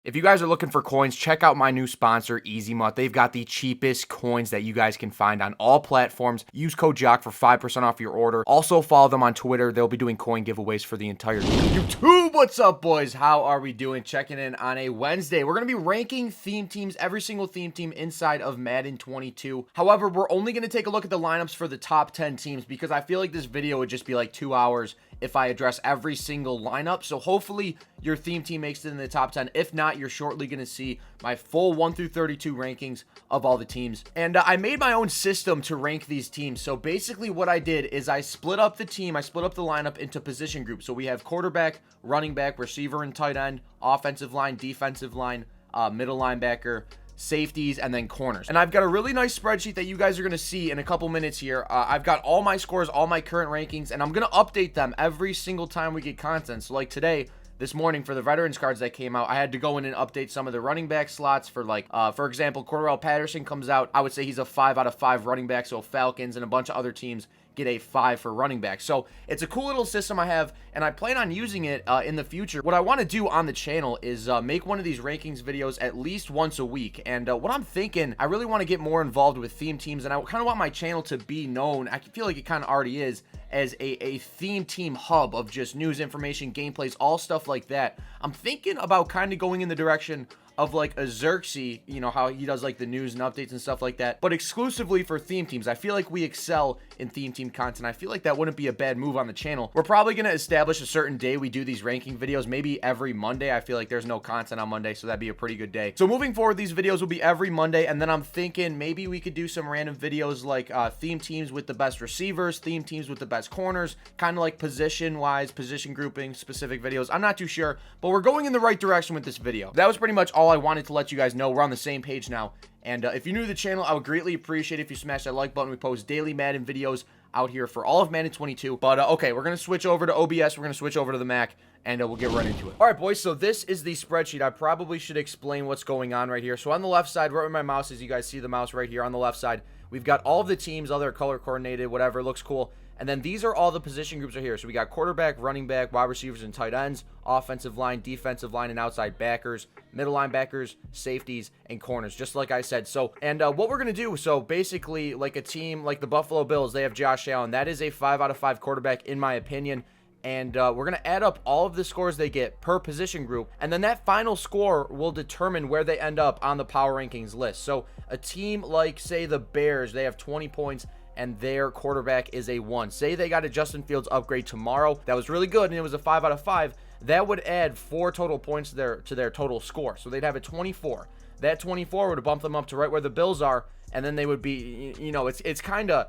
If you guys are looking for coins, check out my new sponsor, Ezmut. They've got the cheapest coins that you guys can find on all platforms. Use code JOCK for 5% off your order. Also follow them on Twitter. They'll be doing coin giveaways for the entire YouTube. What's up, boys? How are we doing? Checking in on a Wednesday. We're going to be ranking theme teams, every single theme team inside of Madden 22. However, we're only going to take a look at the lineups for the top 10 teams because I feel like this video would just be like 2 hours if I address every single lineup. So hopefully your theme team makes it in the top 10. If not, you're shortly going to see my full 1 through 32 rankings of all the teams. And I made my own system to rank these teams. So basically what I did is I split up the team, I split up the lineup into position groups. So we have quarterback, running back, receiver and tight end, offensive line, defensive line, middle linebacker, safeties, and then corners. And I've got a really nice spreadsheet that you guys are going to see in a couple minutes here. I've got all my scores, all my current rankings, and I'm going to update them every single time we get content. So like today, this morning for the veterans cards that came out, I had to go in and update some of the running back slots for like, for example, Cordarrelle Patterson comes out. I would say he's a 5 out of 5 running back. So Falcons and a bunch of other teams get a 5 for running back. So it's a cool little system I have, and I plan on using it in the future. What I want to do on the channel is make one of these rankings videos at least once a week. And what I'm thinking, I really want to get more involved with theme teams, and I kind of want my channel to be known, I feel like it kind of already is, as a theme team hub of just news, information, gameplays, all stuff like that. I'm thinking about kind of going in the direction of like a Xerxes, you know, how he does like the news and updates and stuff like that, but exclusively for theme teams. I feel like we excel in theme team content. I feel like that wouldn't be a bad move on the channel. We're probably going to establish a certain day we do these ranking videos, maybe every Monday. I feel like there's no content on Monday, so that'd be a pretty good day. So moving forward, these videos will be every Monday, and then I'm thinking maybe we could do some random videos like theme teams with the best receivers, theme teams with the best corners, kind of like position-wise, position grouping, specific videos. I'm not too sure, but we're going in the right direction with this video. That was pretty much all I wanted to let you guys know. We're on the same page now. And if you're new to the channel, I would greatly appreciate if you smash that like button. We post daily Madden videos out here for all of Madden 22. But okay, we're going to switch over to OBS. We're going to switch over to the Mac, and we'll get right into it. All right, boys, so this is the spreadsheet. I probably should explain what's going on right here. So on the left side, right where my mouse is, you guys see the mouse right here on the left side. We've got all of the teams, all their color coordinated, whatever, looks cool. And then these are all the position groups are here. So we got quarterback, running back, wide receivers, and tight ends, offensive line, defensive line, and outside backers, middle linebackers, safeties, and corners, just like I said. So, and what we're going to do, so basically, like a team like the Buffalo Bills, they have Josh Allen. That is a 5 out of 5 quarterback, in my opinion. And we're going to add up all of the scores they get per position group. And then that final score will determine where they end up on the power rankings list. So a team like, say, the Bears, they have 20 points. And their quarterback is a 1. Say they got a Justin Fields upgrade tomorrow. That was really good, and it was a 5 out of 5. That would add 4 total points to their total score. So they'd have a 24. That 24 would bump them up to right where the Bills are, and then they would be, you know, it's kind of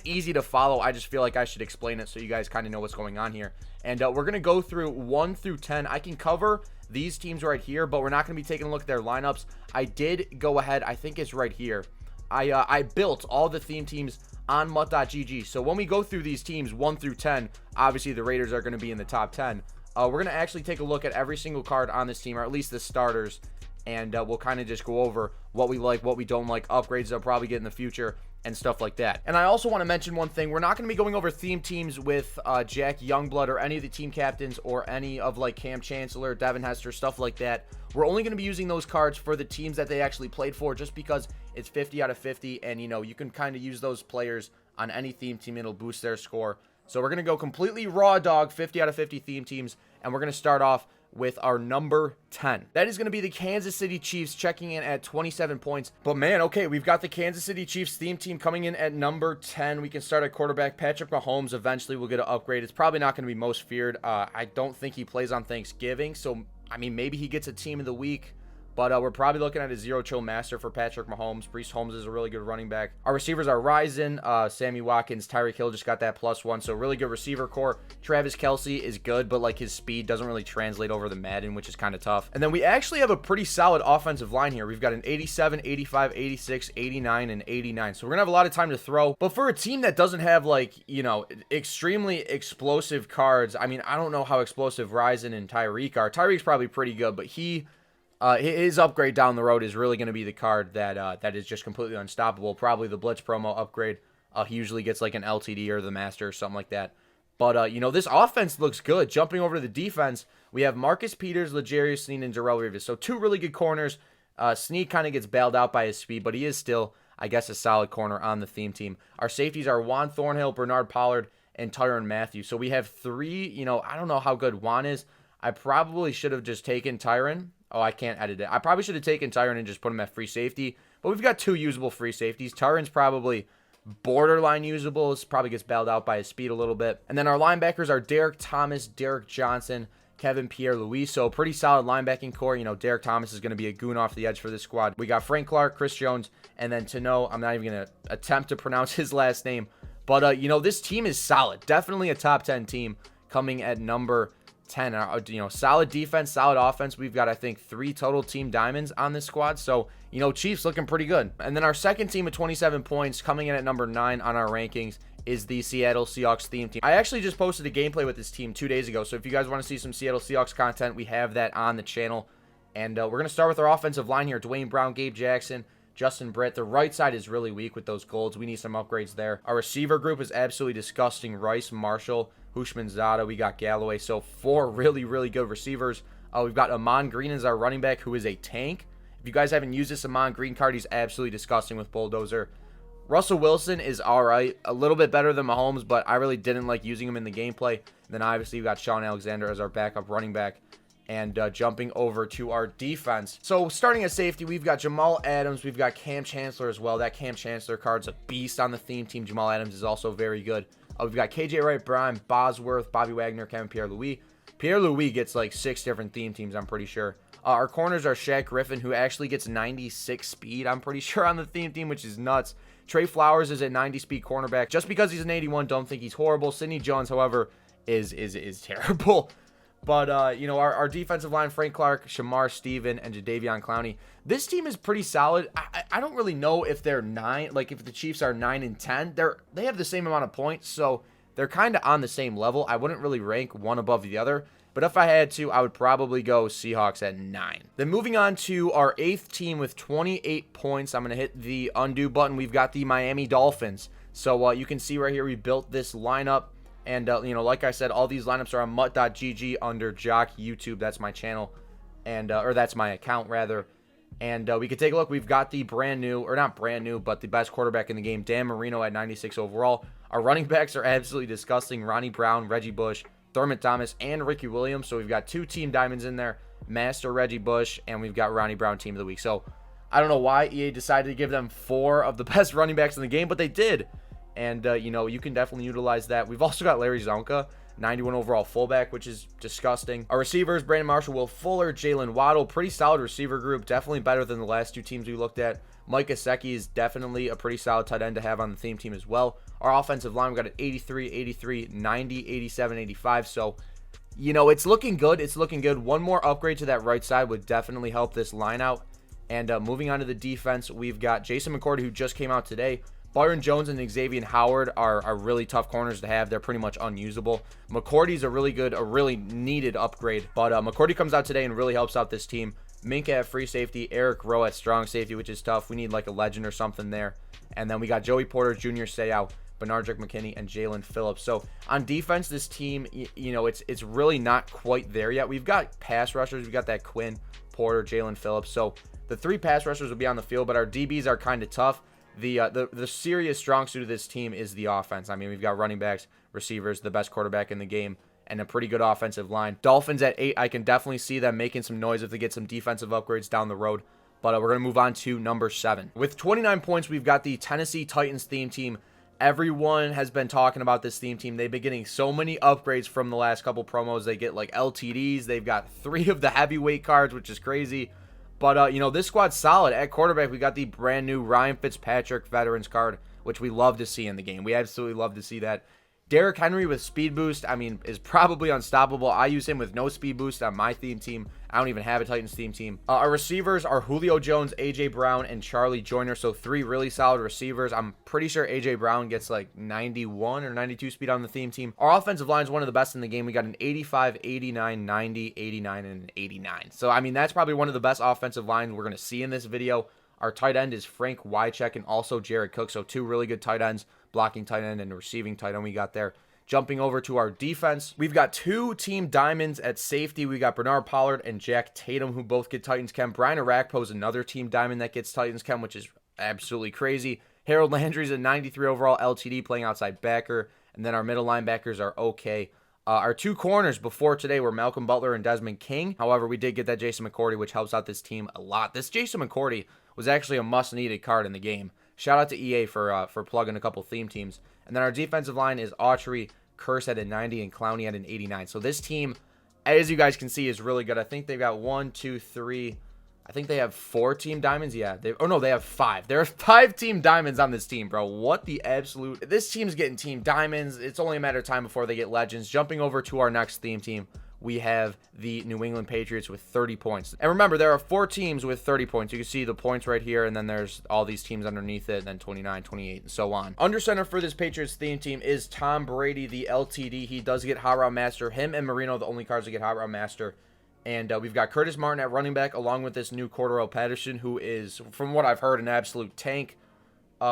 easy to follow. I just feel like I should explain it so you guys kind of know what's going on here. And we're going to go through 1 through 10. I can cover these teams right here, but we're not going to be taking a look at their lineups. I did go ahead. I think it's right here. I built all the theme teams on mut.gg. So when we go through these teams 1 through 10, obviously the Raiders are going to be in the top 10. We're going to actually take a look at every single card on this team, or at least the starters, and we'll kind of just go over what we like, what we don't like, upgrades they'll probably get in the future, and stuff like that. And I also want to mention one thing. We're not going to be going over theme teams with Jack Youngblood or any of the team captains or any of like Cam Chancellor, Devin Hester, stuff like that. We're only going to be using those cards for the teams that they actually played for, just because it's 50 out of 50, and you know, you can kind of use those players on any theme team. It'll boost their score. So we're going to go completely raw dog, 50 out of 50 theme teams, and we're going to start off with our number 10. That is going to be the Kansas City Chiefs, checking in at 27 points. But man, okay, we've got the Kansas City Chiefs theme team coming in at number 10. We can start at quarterback. Patrick Mahomes eventually will get an upgrade. It's probably not going to be most feared. I don't think he plays on Thanksgiving, so I mean, maybe he gets a team of the week. But we're probably looking at a zero chill master for Patrick Mahomes. Brees Holmes is a really good running back. Our receivers are Ryzen, Sammy Watkins, Tyreek Hill just got that +1. So really good receiver core. Travis Kelce is good, but like his speed doesn't really translate over the Madden, which is kind of tough. And then we actually have a pretty solid offensive line here. We've got an 87, 85, 86, 89, and 89. So we're going to have a lot of time to throw. But for a team that doesn't have like, you know, extremely explosive cards, I mean, I don't know how explosive Ryzen and Tyreek are. Tyreek's probably pretty good, but his upgrade down the road is really going to be the card that is just completely unstoppable. Probably the Blitz promo upgrade. He usually gets like an LTD or the Master or something like that. But, this offense looks good. Jumping over to the defense, we have Marcus Peters, L'Jarius Sneed, and Darrell Reeves. So 2 really good corners. Sneed kind of gets bailed out by his speed, but he is still, I guess, a solid corner on the theme team. Our safeties are Juan Thornhill, Bernard Pollard, and Tyrann Mathieu. So we have 3, I don't know how good Juan is. I probably should have just taken Tyrann. Oh, I can't edit it. I probably should have taken Tyrann and just put him at free safety. But we've got 2 usable free safeties. Tyrann's probably borderline usable. This probably gets bailed out by his speed a little bit. And then our linebackers are Derek Thomas, Derek Johnson, Kevin Pierre-Louis. So pretty solid linebacking core. Derek Thomas is going to be a goon off the edge for this squad. We got Frank Clark, Chris Jones, and then Tano. I'm not even going to attempt to pronounce his last name. But, this team is solid. Definitely a top 10 team coming at number 10. Solid defense, solid offense. We've got, I think, 3 total team diamonds on this squad. So, Chiefs looking pretty good. And then our second team with 27 points coming in at number 9 on our rankings is the Seattle Seahawks theme team. I actually just posted a gameplay with this team 2 days ago. So if you guys want to see some Seattle Seahawks content, we have that on the channel. And we're going to start with our offensive line here. Dwayne Brown, Gabe Jackson, Justin Britt. The right side is really weak with those golds. We need some upgrades there. Our receiver group is absolutely disgusting. Rice, Marshall, Hushmanzada. We got Galloway. So 4 really, really good receivers. We've got Amon Green as our running back, who is a tank. If you guys haven't used this Amon Green card, he's absolutely disgusting with Bulldozer. Russell Wilson is all right. A little bit better than Mahomes, but I really didn't like using him in the gameplay. And then obviously we got Sean Alexander as our backup running back. And jumping over to our defense. So starting at safety, we've got Jamal Adams. We've got Cam Chancellor as well. That Cam Chancellor card's a beast on the theme team. Jamal Adams is also very good. We've got KJ Wright, Brian Bosworth, Bobby Wagner, Kevin Pierre-Louis. Pierre-Louis gets like 6 different theme teams, I'm pretty sure. Our corners are Shaq Griffin, who actually gets 96 speed, I'm pretty sure, on the theme team, which is nuts. Trey Flowers is a 90 speed cornerback. Just because he's an 81, don't think he's horrible. Sidney Jones, however, is terrible. But, our defensive line, Frank Clark, Shamar Stephen, and Jadeveon Clowney. This team is pretty solid. I don't really know if they're 9, like if the Chiefs are 9 and 10. They have the same amount of points, so they're kind of on the same level. I wouldn't really rank one above the other. But if I had to, I would probably go Seahawks at 9. Then moving on to our 8th team with 28 points. I'm going to hit the undo button. We've got the Miami Dolphins. So you can see right here we built this lineup. And, like I said, all these lineups are on mutt.gg under Jock YouTube. That's my channel. And or that's my account, rather. And we could take a look. We've got the brand new, or not brand new, but the best quarterback in the game, Dan Marino at 96 overall. Our running backs are absolutely disgusting. Ronnie Brown, Reggie Bush, Thurman Thomas, and Ricky Williams. So we've got 2 team diamonds in there. Master Reggie Bush, and we've got Ronnie Brown team of the week. So I don't know why EA decided to give them 4 of the best running backs in the game, but they did. And, you can definitely utilize that. We've also got Larry Zonka, 91 overall fullback, which is disgusting. Our receivers, Brandon Marshall, Will Fuller, Jalen Waddle. Pretty solid receiver group. Definitely better than the last 2 teams we looked at. Mike Gesicki is definitely a pretty solid tight end to have on the theme team as well. Our offensive line, we got an 83, 83, 90, 87, 85. So, it's looking good. It's looking good. One more upgrade to that right side would definitely help this line out. And moving on to the defense, we've got Jason McCourty, who just came out today. Byron Jones and Xavier Howard are really tough corners to have. They're pretty much unusable. McCourty's a really needed upgrade. But McCourty comes out today and really helps out this team. Minka at free safety, Eric Rowe at strong safety, which is tough. We need like a legend or something there. And then we got Joey Porter Jr., Seau, Benardrick McKinney, and Jalen Phillips. So on defense, this team, it's really not quite there yet. We've got pass rushers. We've got that Quinn, Porter, Jalen Phillips. So the 3 pass rushers will be on the field, but our DBs are kind of tough. The serious strong suit of this team is the offense. I mean, we've got running backs, receivers, the best quarterback in the game, and a pretty good offensive line. Dolphins at 8, I can definitely see them making some noise if they get some defensive upgrades down the road. But we're going to move on to number 7. With 29 points, we've got the Tennessee Titans theme team. Everyone has been talking about this theme team. They've been getting so many upgrades from the last couple promos. They get like LTDs. They've got 3 of the heavyweight cards, which is crazy. But, this squad's solid. At quarterback, we got the brand new Ryan Fitzpatrick Veterans card, which we love to see in the game. We absolutely love to see that. Derrick Henry with speed boost, is probably unstoppable. I use him with no speed boost on my theme team. I don't even have a Titans theme team. Our receivers are Julio Jones, A.J. Brown, and Charlie Joyner. So 3 really solid receivers. I'm pretty sure A.J. Brown gets like 91 or 92 speed on the theme team. Our offensive line is one of the best in the game. We got an 85, 89, 90, 89, and an 89. So, that's probably one of the best offensive lines we're going to see in this video. Our tight end is Frank Wycheck and also Jared Cook. So 2 really good tight ends, blocking tight end and receiving tight end we got there. Jumping over to our defense, we've got 2 team diamonds at safety. We got Bernard Pollard and Jack Tatum, who both get Titans chem. Brian Arakpo is another team diamond that gets Titans chem, which is absolutely crazy. Harold Landry's a 93 overall LTD playing outside backer. And then our middle linebackers are okay. Our 2 corners before today were Malcolm Butler and Desmond King. However, we did get that Jason McCourty, which helps out this team a lot. This Jason McCourty was actually a must-needed card in the game. Shout out to EA for plugging a couple theme teams. And then our defensive line is Autry, Curse at a 90, and Clowney at an 89. So this team, as you guys can see, is really good. I think they've got 1, 2, 3... I think they have 4 team diamonds. Yeah. They have 5. There are 5 team diamonds on this team, bro. What the absolute... This team's getting team diamonds. It's only a matter of time before they get legends. Jumping over to our next theme team, we have the New England Patriots with 30 points. And remember, there are 4 teams with 30 points. You can see the points right here, and then there's all these teams underneath it, and then 29, 28, and so on. Under center for this Patriots theme team is Tom Brady, the LTD. He does get Hot Route Master. Him and Marino, the only cards that get Hot Route Master. And we've got Curtis Martin at running back, along with this new Cordero Patterson, who is, from what I've heard, an absolute tank.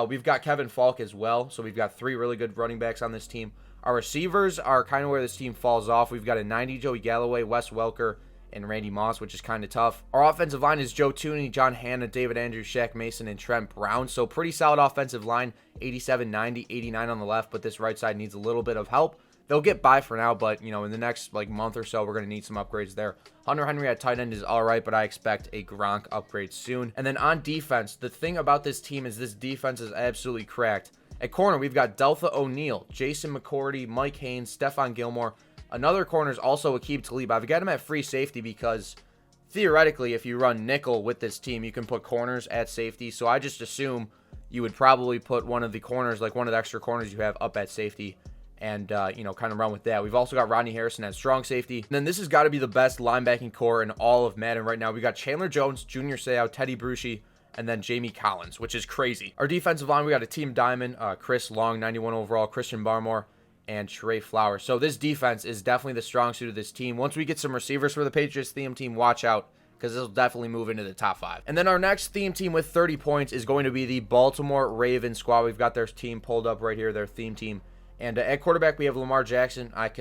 We've got Kevin Falk as well. So we've got 3 really good running backs on this team. Our receivers are kind of where this team falls off. We've got a 90 Joey Galloway, Wes Welker, and Randy Moss, which is kind of tough. Our offensive line is Joe Tooney, John Hanna, David Andrews, Shaq Mason, and Trent Brown. So pretty solid offensive line, 87, 90, 89 on the left, but this right side needs a little bit of help. They'll get by for now, but, you know, in the next, month or so, we're going to need some upgrades there. Hunter Henry at tight end is all right, but I expect a Gronk upgrade soon. And then on defense, the thing about this team is this defense is absolutely cracked. At corner, we've got Deltha O'Neal, Jason McCourty, Mike Haynes, Stephon Gilmore. Another corner is also Aqib Talib. I've got him at free safety because, theoretically, if you run nickel with this team, you can put corners at safety. So I just assume you would probably put one of the corners, one of the extra corners you have up at safety, and, kind of run with that. We've also got Rodney Harrison as strong safety. And then this has got to be the best linebacking core in all of Madden right now. We got Chandler Jones, Junior Seau, Teddy Bruschi, and then Jamie Collins, which is crazy. Our defensive line, we got a team diamond, Chris Long, 91 overall, Christian Barmore, and Trey Flowers. So this defense is definitely the strong suit of this team. Once we get some receivers for the Patriots theme team, watch out, because this will definitely move into the top 5. And then our next theme team with 30 points is going to be the Baltimore Ravens squad. We've got their team pulled up right here, their theme team. And at quarterback, we have Lamar Jackson. I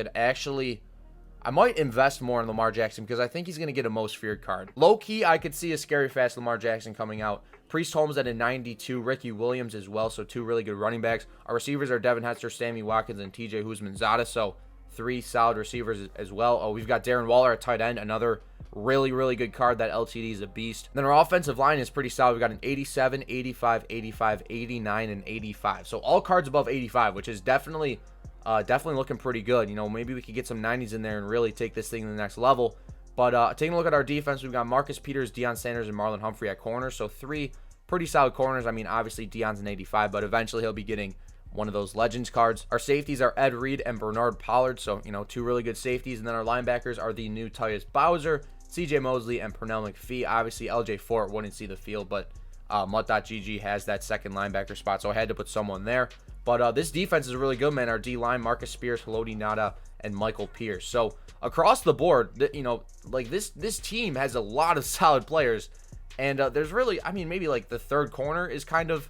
might invest more in Lamar Jackson because I think he's going to get a most feared card. Low-key, I could see a scary fast Lamar Jackson coming out. Priest Holmes at a 92, Ricky Williams as well, so 2 really good running backs. Our receivers are Devin Hester, Sammy Watkins, and TJ Husmanzada, so 3 solid receivers as well. Oh, we've got Darren Waller at tight end, another really, really good card. That LTD is a beast. Then our offensive line is pretty solid. We've got an 87, 85, 85, 89, and 85. So all cards above 85, which is definitely looking pretty good. You know, maybe we could get some 90s in there and really take this thing to the next level. But taking a look at our defense, we've got Marcus Peters, Deion Sanders, and Marlon Humphrey at corners. So 3 pretty solid corners. I mean, obviously Deion's an 85, but eventually he'll be getting one of those Legends cards. Our safeties are Ed Reed and Bernard Pollard. So, 2 really good safeties. And then our linebackers are the new Tyus Bowser, CJ Mosley, and Pernell McPhee. Obviously, LJ Fort wouldn't see the field, but Mutt.gg has that second linebacker spot, so I had to put someone there. But this defense is really good, man. Our D-line, Marcus Spears, Haloti Nada, and Michael Pierce. So across the board, this team has a lot of solid players. And there's really, maybe the third corner is kind of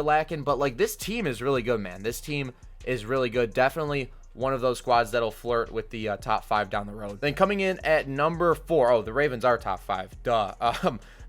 lacking, but this team is really good, man. This team is really good. Definitely one of those squads that'll flirt with the top 5 down the road. Then coming in at number 4, oh, the Ravens are top 5, duh.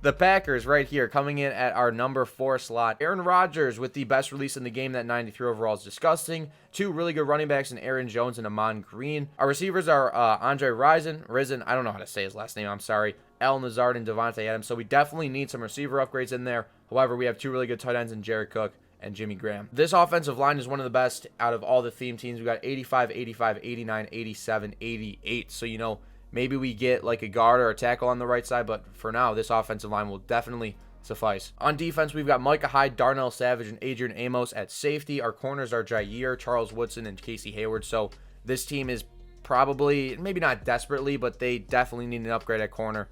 The Packers right here coming in at our number 4 slot. Aaron Rodgers with the best release in the game, that 93 overall is disgusting. 2 really good running backs in Aaron Jones and Amon Green. Our receivers are Andre Rison, I don't know how to say his last name, I'm sorry. Al Nazard and Devontae Adams, so we definitely need some receiver upgrades in there. However, we have 2 really good tight ends in Jared Cook and Jimmy Graham. This offensive line is one of the best out of all the theme teams. We got 85, 85, 89, 87, 88. So, maybe we get a guard or a tackle on the right side, but for now, this offensive line will definitely suffice. On defense, we've got Micah Hyde, Darnell Savage, and Adrian Amos at safety. Our corners are Jair, Charles Woodson, and Casey Hayward. So this team is probably, maybe not desperately, but they definitely need an upgrade at corner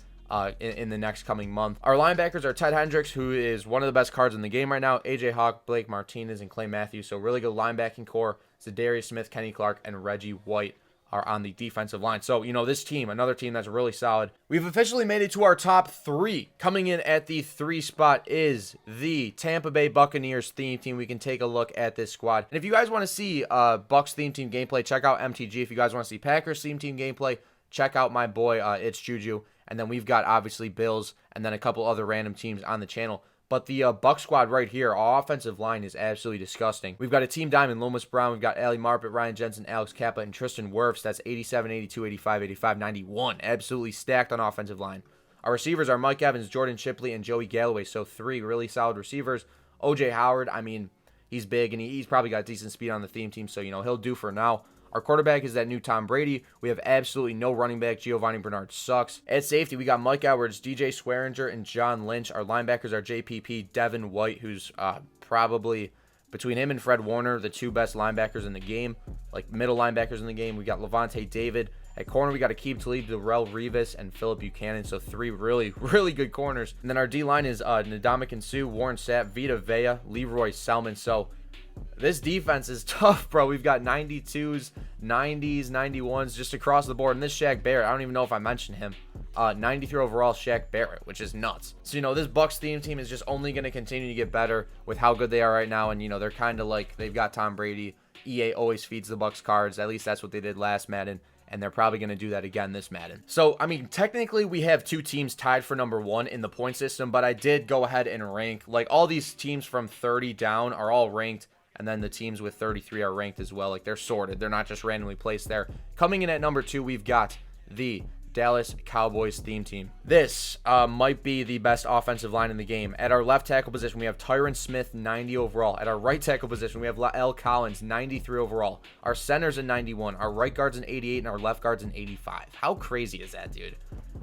in the next coming month. Our linebackers are Ted Hendricks, who is one of the best cards in the game right now, AJ Hawk, Blake Martinez, and Clay Matthews. So really good linebacking core. Zadarius Smith, Kenny Clark, and Reggie White are on the defensive line. So, this team, another team that's really solid. We've officially made it to our top 3. Coming in at the 3 spot is the Tampa Bay Buccaneers theme team. We can take a look at this squad. And if you guys want to see Bucs theme team gameplay, check out MTG. If you guys want to see Packers theme team gameplay, check out my boy, It's Juju. And then we've got, obviously, Bills and then a couple other random teams on the channel. But the Bucs squad right here, our offensive line is absolutely disgusting. We've got a team diamond, Lomas Brown. We've got Ali Marpet, Ryan Jensen, Alex Kappa, and Tristan Wirfs. That's 87, 82, 85, 85, 91. Absolutely stacked on offensive line. Our receivers are Mike Evans, Jordan Shipley, and Joey Galloway. So 3 really solid receivers. OJ Howard, I mean, he's big, and he's probably got decent speed on the theme team. So, he'll do for now. Our quarterback is that new Tom Brady. We have absolutely no running back. Giovanni Bernard sucks. At safety, we got Mike Edwards, DJ Swearinger, and John Lynch. Our linebackers are JPP, Devin White, who's probably, between him and Fred Warner, the 2 best linebackers in the game, like middle linebackers in the game. We got Levante David. At corner, we got Aqib Talib, Darrell Revis, and Phillip Buchanan. So 3 really, really good corners. And then our D-line is Ndamukong Suh, Warren Sapp, Vita Vea, Leroy Selman. So this defense is tough, bro. We've got 92s, 90s, 91s just across the board. And this Shaq Barrett, I don't even know if I mentioned him. 93 overall Shaq Barrett, which is nuts. So, this Bucs theme team is just only going to continue to get better with how good they are right now. And, they're kind of like, they've got Tom Brady. EA always feeds the Bucs cards. At least that's what they did last Madden. And they're probably going to do that again this Madden. So, I mean, technically we have 2 teams tied for number 1 in the point system. But I did go ahead and rank. Like, all these teams from 30 down are all ranked. And then the teams with 33 are ranked as well. Like, they're sorted. They're not just randomly placed there. Coming in at number 2, we've got the Dallas Cowboys theme team. This might be the best offensive line in the game. At our left tackle position, we have Tyron Smith, 90 overall. At our right tackle position, we have Lael Collins, 93 overall. Our center's in 91. Our right guard's in 88, and our left guard's in 85. How crazy is that, dude?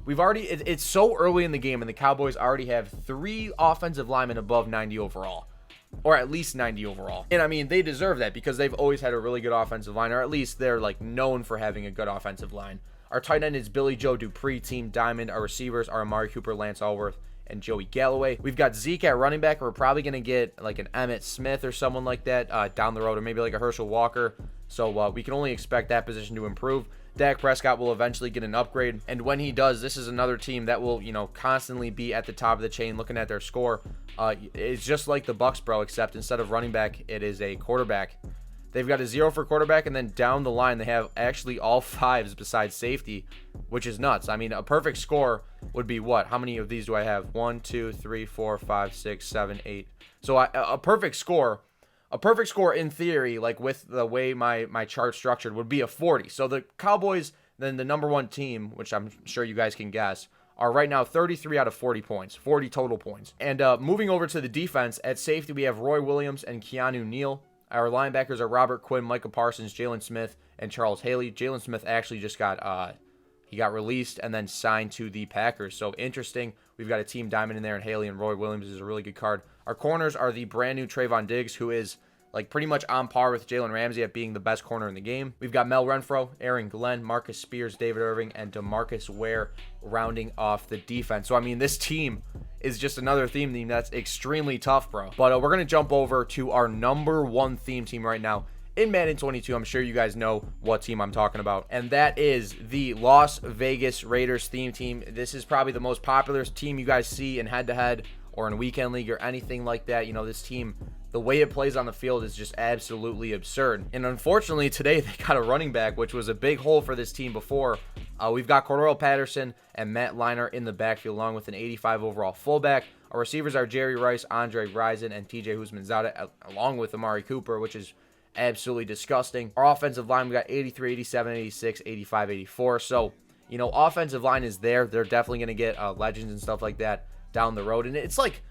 We've already, it's so early in the game, and the Cowboys already have 3 offensive linemen above 90 overall. Or at least 90 overall. And I mean, they deserve that because they've always had a really good offensive line, or at least they're like known for having a good offensive line. Our tight end is Billy Joe Dupree, team diamond. Our receivers are Amari Cooper, Lance Allworth, and Joey Galloway. We've got Zeke at running back. We're probably going to get like an Emmitt Smith or someone like that down the road, or maybe like a Herschel Walker. So we can only expect that position to improve. Dak Prescott will eventually get an upgrade, and when he does, this is another team that will, constantly be at the top of the chain looking at their score. It's just like the Bucs, bro, except instead of running back, it is a quarterback. They've got a 0 for quarterback, and then down the line, they have actually all 5s besides safety, which is nuts. I mean, a perfect score would be what? How many of these do I have? 1, 2, 3, 4, 5, 6, 7, 8. So a perfect score in theory, like with the way my chart's structured, would be a 40. So the Cowboys, then the number 1 team, which I'm sure you guys can guess, are right now 33 out of 40 points, 40 total points. And moving over to the defense, at safety, we have Roy Williams and Keanu Neal. Our linebackers are Robert Quinn, Micah Parsons, Jalen Smith, and Charles Haley. Jalen Smith actually just got released and then signed to the Packers. So interesting. We've got a team diamond in there, and Haley and Roy Williams is a really good card. Our corners are the brand new Trayvon Diggs, who is like pretty much on par with Jalen Ramsey at being the best corner in the game. We've got Mel Renfro, Aaron Glenn, Marcus Spears, David Irving, and DeMarcus Ware rounding off the defense. So, I mean, this team is just another theme team that's extremely tough, bro. But we're going to jump over to our number 1 theme team right now. In Madden 22, I'm sure you guys know what team I'm talking about, and that is the Las Vegas Raiders theme team. This is probably the most popular team you guys see in head-to-head or in weekend league or anything like that. This team, the way it plays on the field is just absolutely absurd. And unfortunately, today they got a running back, which was a big hole for this team before. We've got Cordell Patterson and Matt Leinart in the backfield, along with an 85 overall fullback. Our receivers are Jerry Rice, Andre Rison, and TJ Husmanzada, along with Amari Cooper, which is absolutely disgusting. Our offensive line, we got 83, 87, 86, 85, 84. So, offensive line is there. They're definitely going to get legends and stuff like that down the road. And it's like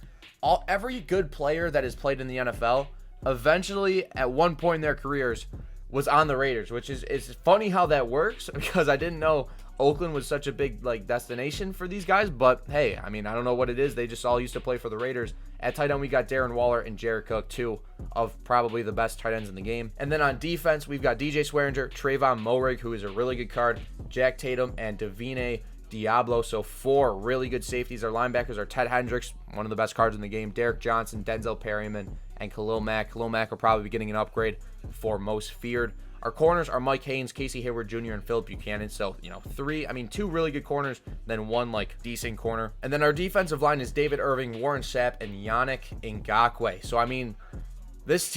every good player that has played in the NFL eventually at one point in their careers was on the Raiders, which is it's funny how that works because I didn't know Oakland was such a big destination for these guys. But hey, I mean, I don't know what it is. They just all used to play for the Raiders. At tight end, we got Darren Waller and Jared Cook, 2 of probably the best tight ends in the game. And then on defense, we've got DJ Swearinger, Trayvon Moehrig, who is a really good card, Jack Tatum, and Davine Diablo. So 4 really good safeties. Our linebackers are Ted Hendricks, one of the best cards in the game, Derek Johnson, Denzel Perryman, and Khalil Mack. Khalil Mack will probably be getting an upgrade for most feared. Our corners are Mike Haynes, Casey Hayward Jr., and Philip Buchanan. So, you know, two really good corners, then one, like, decent corner. And then our defensive line is David Irving, Warren Sapp, and Yannick Ngakoue. So, I mean, this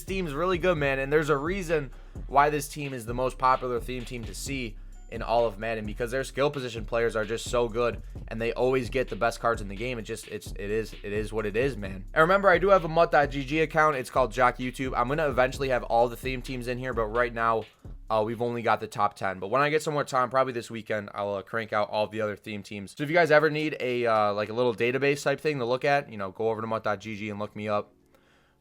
team's really good, man. And there's a reason why this team is the most popular theme team to see in all of Madden, because their skill position players are just so good and they always get the best cards in the game. It is what it is, man. And remember, I do have a mutt.gg account. It's called Jock YouTube. I'm gonna eventually have all the theme teams in here, but right now we've only got the top 10. But when I get some more time, probably this weekend, I'll crank out all the other theme teams. So if you guys ever need a like a little database type thing to look at, you know, go over to mutt.gg and look me up.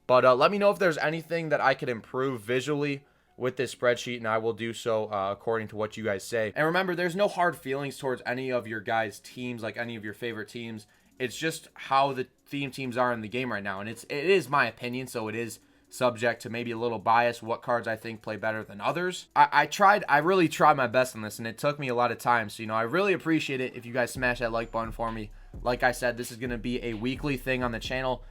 But let me know if there's anything that I could improve visually with this spreadsheet, and I will do so according to what you guys say. And remember, there's no hard feelings towards any of your guys' teams, like any of your favorite teams. It's just how the theme teams are in the game right now, and it is my opinion, so it is subject to maybe a little bias, what cards I think play better than others. I really tried my best on this, and it took me a lot of time. So, you know, I really appreciate it if you guys smash that like button for me. Like I said, this is going to be a weekly thing on the channel.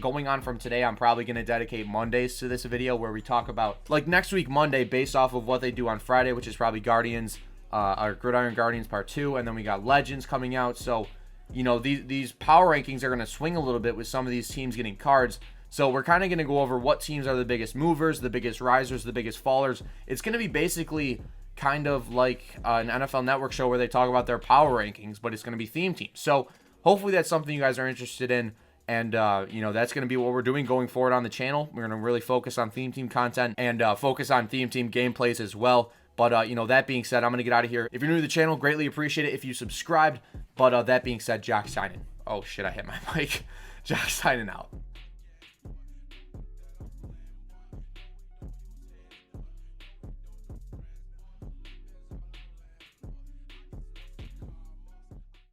Going on from today, I'm probably going to dedicate Mondays to this video where we talk about, like, next week Monday, based off of what they do on Friday, which is probably Guardians, our Gridiron Guardians Part 2, and then we got Legends coming out. So, you know, these power rankings are going to swing a little bit with some of these teams getting cards. So we're kind of going to go over what teams are the biggest movers, the biggest risers, the biggest fallers. It's going to be basically kind of like an NFL Network show where they talk about their power rankings, but it's going to be theme teams. So hopefully that's something you guys are interested in. And, you know, that's going to be what we're doing going forward on the channel. We're going to really focus on theme team content and focus on theme team gameplays as well. But, you know, that being said, I'm going to get out of here. If you're new to the channel, greatly appreciate it if you subscribed. But that being said, Jock signing. Oh, shit, I hit my mic. Jock signing out.